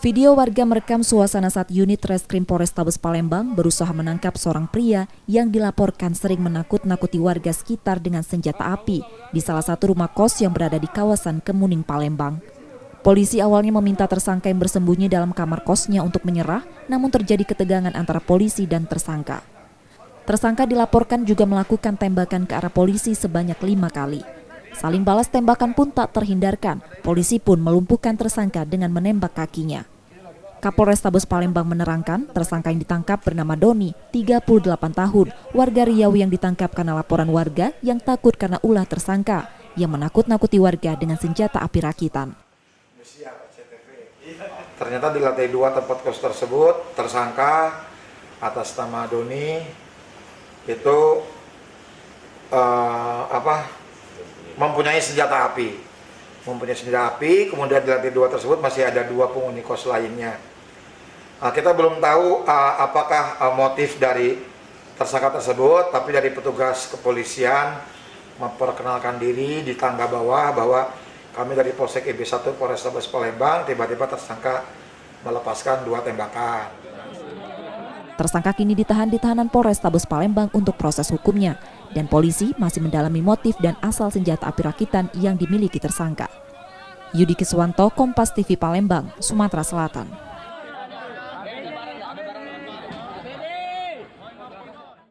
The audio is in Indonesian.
Video warga merekam suasana saat unit Reskrim Polrestabes Palembang berusaha menangkap seorang pria yang dilaporkan sering menakut-nakuti warga sekitar dengan senjata api di salah satu rumah kos yang berada di kawasan Kemuning, Palembang. Polisi awalnya meminta tersangka yang bersembunyi dalam kamar kosnya untuk menyerah, namun terjadi ketegangan antara polisi dan tersangka. Tersangka dilaporkan juga melakukan tembakan ke arah polisi sebanyak 5 kali. Saling balas tembakan pun tak terhindarkan, polisi pun melumpuhkan tersangka dengan menembak kakinya. Kapolrestabes Palembang menerangkan tersangka yang ditangkap bernama Doni, 38 tahun, warga Riau yang ditangkap karena laporan warga yang takut karena ulah tersangka yang menakut-nakuti warga dengan senjata api rakitan. Ternyata di lantai 2 tempat kos tersebut, tersangka atas nama Doni itu mempunyai senjata api. Kemudian di lantai 2 tersebut masih ada 2 penghuni kos lainnya. Kita belum tahu apakah motif dari tersangka tersebut, tapi dari petugas kepolisian memperkenalkan diri di tangga bawah bahwa kami dari Polsek IB1 Polrestabes Palembang, tiba-tiba tersangka melepaskan 2 tembakan. Tersangka kini ditahan di tahanan Polrestabes Palembang untuk proses hukumnya, dan polisi masih mendalami motif dan asal senjata api rakitan yang dimiliki tersangka. Yudi Kiswanto, Kompas TV Palembang, Sumatera Selatan.